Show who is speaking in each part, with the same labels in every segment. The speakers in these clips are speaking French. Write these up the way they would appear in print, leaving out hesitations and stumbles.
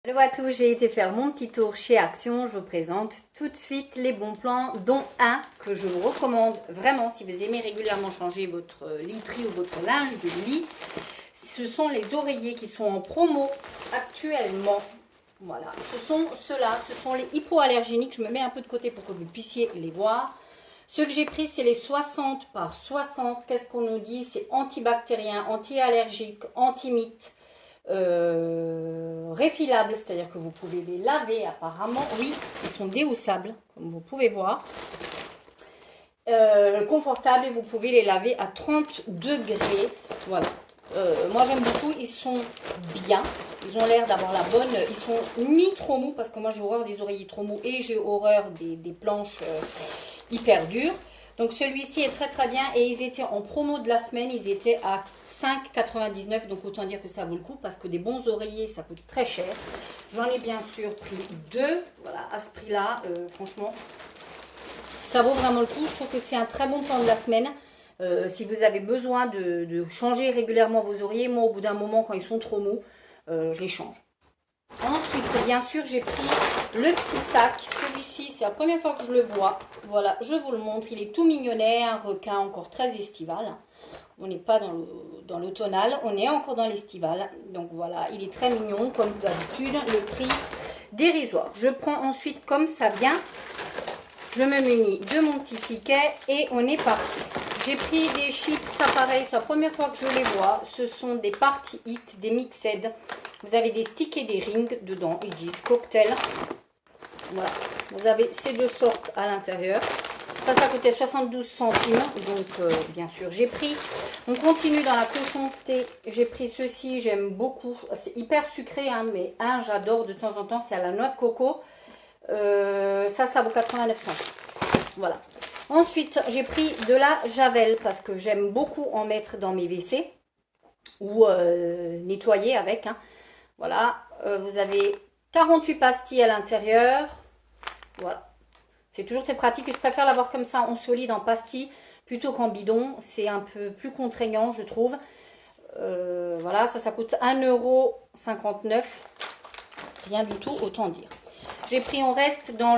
Speaker 1: Hello à tous, j'ai été faire mon petit tour chez Action. Je vous présente tout de suite les bons plans, dont un que je vous recommande vraiment si vous aimez régulièrement changer votre literie ou votre linge de lit. Ce sont les oreillers qui sont en promo actuellement. Voilà, ce sont ceux-là, ce sont les hypoallergéniques. Je me mets un peu de côté pour que vous puissiez les voir. Ce que j'ai pris, c'est les 60 par 60. Qu'est-ce qu'on nous dit? C'est antibactérien, anti-allergique, anti-mite. Réfilables, c'est-à-dire que vous pouvez les laver apparemment. Oui, ils sont déhaussables, comme vous pouvez voir. Confortables et vous pouvez les laver à 30 degrés. Voilà. Moi j'aime beaucoup, ils sont bien. Ils ont l'air d'avoir la bonne. Ils sont ni trop mous, parce que moi j'ai horreur des oreillers trop mous et j'ai horreur des planches hyper dures. Donc celui-ci est très très bien et ils étaient en promo de la semaine. Ils étaient à 5,99, donc autant dire que ça vaut le coup parce que des bons oreillers ça coûte très cher. J'en ai bien sûr pris deux, voilà, à ce prix là, franchement ça vaut vraiment le coup. Je trouve que c'est un très bon plan de la semaine. Si vous avez besoin de changer régulièrement vos oreillers, moi au bout d'un moment quand ils sont trop mous, je les change. Ensuite, bien sûr, j'ai pris le petit sac. Celui-ci, c'est la première fois que je le vois. Voilà, je vous le montre. Il est tout mignonnet, un requin encore très estival. On n'est pas dans l'automnal, on est encore dans l'estival. Donc voilà, il est très mignon, comme d'habitude. Le prix dérisoire. Je prends ensuite, comme ça vient, je me munis de mon petit ticket et on est parti. J'ai pris des chips, ça pareil, c'est la première fois que je les vois. Ce sont des party hit, des mixed. Vous avez des sticks et des rings dedans. Ils disent cocktail. Voilà, vous avez ces deux sortes à l'intérieur. Ça coûtait 72 centimes. Donc, bien sûr, j'ai pris. On continue dans la cochonceté. J'ai pris ceci, j'aime beaucoup. C'est hyper sucré, hein, mais j'adore de temps en temps. C'est à la noix de coco. Ça vaut 89 centimes. Voilà. Ensuite, j'ai pris de la Javel parce que j'aime beaucoup en mettre dans mes WC ou nettoyer avec. Hein. Voilà. Vous avez 48 pastilles à l'intérieur. Voilà. C'est toujours très pratique et je préfère l'avoir comme ça en solide, en pastilles, plutôt qu'en bidon. C'est un peu plus contraignant, je trouve. Voilà, ça coûte 1,59 €. Rien du tout, autant dire. J'ai pris, on reste dans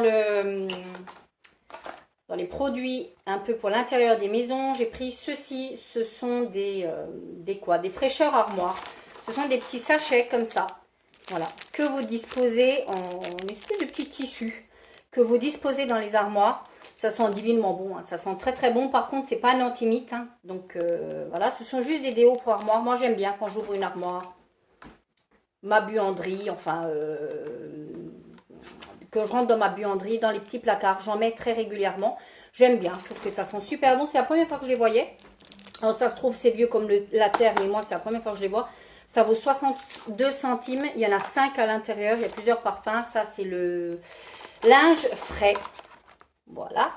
Speaker 1: les produits un peu pour l'intérieur des maisons. J'ai pris ceci, ce sont des fraîcheurs armoires. Ce sont des petits sachets comme ça. Voilà, que vous disposez en espèce de petit tissu que vous disposez dans les armoires. Ça sent divinement bon, hein. Ça sent très très bon. Par contre, c'est pas un anti-mite. Hein. Donc voilà, ce sont juste des déos pour armoire. Moi, j'aime bien quand j'ouvre une armoire. Ma buanderie, enfin, que je rentre dans ma buanderie, dans les petits placards. J'en mets très régulièrement. J'aime bien, je trouve que ça sent super bon. C'est la première fois que je les voyais. Alors ça se trouve, c'est vieux comme la terre, mais moi, c'est la première fois que je les vois. Ça vaut 62 centimes. Il y en a 5 à l'intérieur. Il y a plusieurs parfums. Ça, c'est le linge frais. Voilà.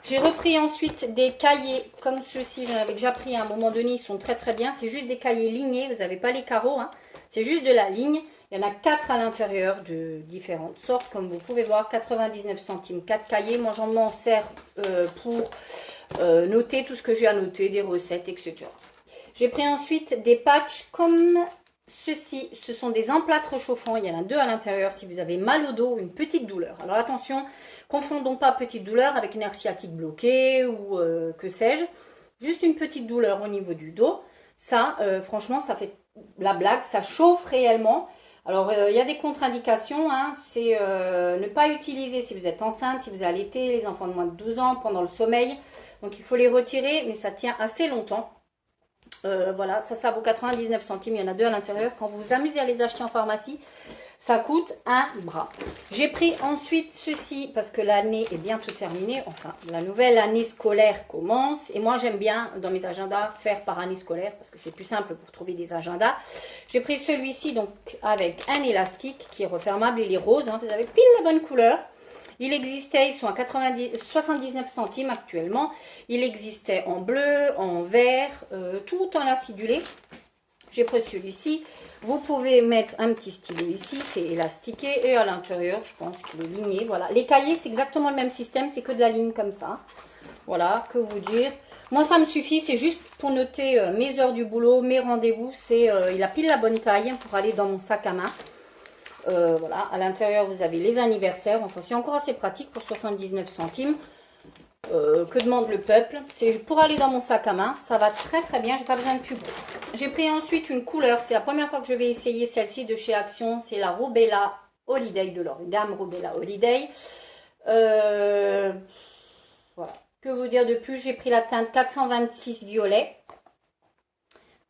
Speaker 1: J'ai repris ensuite des cahiers comme ceux-ci. J'en avais déjà pris à un moment donné. Ils sont très très bien. C'est juste des cahiers lignés. Vous n'avez pas les carreaux. Hein. C'est juste de la ligne. Il y en a 4 à l'intérieur de différentes sortes. Comme vous pouvez voir, 99 centimes. 4 cahiers. Moi, j'en m'en sers pour noter tout ce que j'ai à noter. Des recettes, etc. J'ai pris ensuite des patchs comme ceci. Ce sont des emplâtres chauffants. Il y en a 2 à l'intérieur si vous avez mal au dos ou une petite douleur. Alors attention, confondons pas petite douleur avec une nerf sciatique bloquée ou que sais-je. Juste une petite douleur au niveau du dos. Ça, franchement, ça fait la blague. Ça chauffe réellement. Alors, il y a des contre-indications. Hein, c'est ne pas utiliser si vous êtes enceinte, si vous allaitez les enfants de moins de 12 ans pendant le sommeil. Donc, il faut les retirer, mais ça tient assez longtemps. Voilà, ça vaut 99 centimes. Il y en a 2 à l'intérieur. Quand vous vous amusez à les acheter en pharmacie, ça coûte un bras. J'ai pris ensuite ceci parce que l'année est bientôt terminée. Enfin, la nouvelle année scolaire commence. Et moi, j'aime bien dans mes agendas faire par année scolaire parce que c'est plus simple pour trouver des agendas. J'ai pris celui-ci donc avec un élastique qui est refermable. Il est rose. Hein, vous avez pile la bonne couleur. Il existait, ils sont à 79 centimes actuellement. Il existait en bleu, en vert, tout en acidulé. J'ai pris celui-ci. Vous pouvez mettre un petit stylo ici, c'est élastiqué. Et à l'intérieur, je pense qu'il est ligné. Voilà. Les cahiers, c'est exactement le même système, c'est que de la ligne comme ça. Voilà, que vous dire. Moi, ça me suffit, c'est juste pour noter mes heures du boulot, mes rendez-vous. Il a pile la bonne taille pour aller dans mon sac à main. Voilà, à l'intérieur, vous avez les anniversaires. Enfin, c'est encore assez pratique pour 79 centimes. Que demande le peuple? C'est pour aller dans mon sac à main. Ça va très très bien, j'ai pas besoin de plus gros. J'ai pris ensuite une couleur. C'est la première fois que je vais essayer celle-ci de chez Action. C'est la Robella Holiday de leur gamme Robella Holiday. Voilà. Que vous dire de plus? J'ai pris la teinte 426 violet.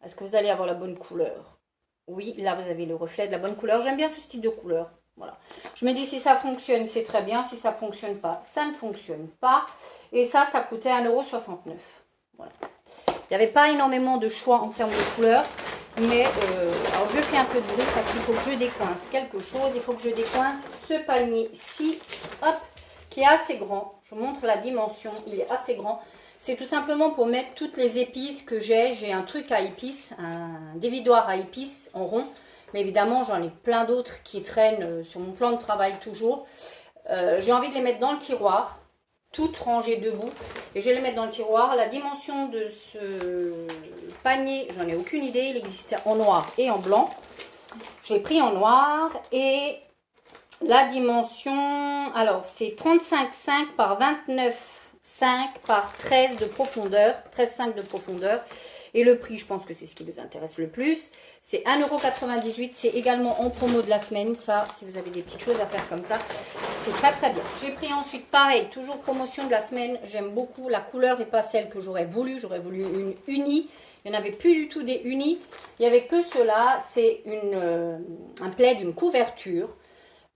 Speaker 1: Est-ce que vous allez avoir la bonne couleur? Oui, là vous avez le reflet de la bonne couleur. J'aime bien ce style de couleur. Voilà. Je me dis si ça fonctionne, c'est très bien. Si ça ne fonctionne pas, ça ne fonctionne pas. Et ça coûtait 1,69 €. Voilà. Il n'y avait pas énormément de choix en termes de couleurs. Mais alors je fais un peu de bruit parce qu'il faut que je décoince quelque chose. Il faut que je décoince ce panier-ci. Hop, qui est assez grand. Je vous montre la dimension. Il est assez grand. C'est tout simplement pour mettre toutes les épices que j'ai. J'ai un truc à épices, un dévidoir à épices en rond. Mais évidemment, j'en ai plein d'autres qui traînent sur mon plan de travail toujours. J'ai envie de les mettre dans le tiroir, toutes rangées debout. Et je vais les mettre dans le tiroir. La dimension de ce panier, j'en ai aucune idée. Il existait en noir et en blanc. J'ai pris en noir et la dimension, alors c'est 35,5 par 29,5 par 13 de profondeur. 13,5 de profondeur. Et le prix, je pense que c'est ce qui vous intéresse le plus. C'est 1,98 €. C'est également en promo de la semaine. Ça, si vous avez des petites choses à faire comme ça, c'est très très bien. J'ai pris ensuite, pareil, toujours promotion de la semaine. J'aime beaucoup. La couleur n'est pas celle que j'aurais voulu. J'aurais voulu une unie. Il n'y en avait plus du tout des unis. Il n'y avait que cela. C'est un plaid, une couverture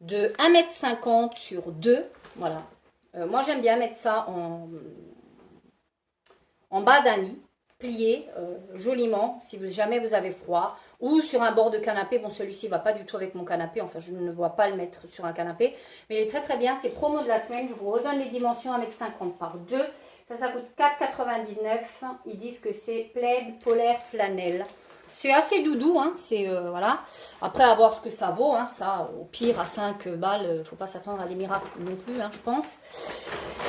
Speaker 1: de 1,50 m sur 2. Voilà. Moi, j'aime bien mettre ça en bas d'un lit. Plié joliment si jamais vous avez froid, ou sur un bord de canapé. Bon, celui-ci va pas du tout avec mon canapé, enfin je ne vois pas le mettre sur un canapé, mais il est très très bien. C'est promo de la semaine. Je vous redonne les dimensions, 1,50 m par 2. Ça coûte 4,99 €. Ils disent que c'est plaid polaire flanelle. C'est assez doudou, hein, c'est voilà. Après, à voir ce que ça vaut, hein, ça, au pire, à 5 balles, il ne faut pas s'attendre à des miracles non plus, hein, je pense.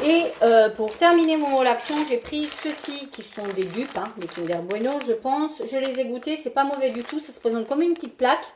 Speaker 1: Et pour terminer mon haul action, j'ai pris ceux-ci qui sont des dupes, hein, des Kinder Bueno, je pense. Je les ai goûtés, c'est pas mauvais du tout, ça se présente comme une petite plaque.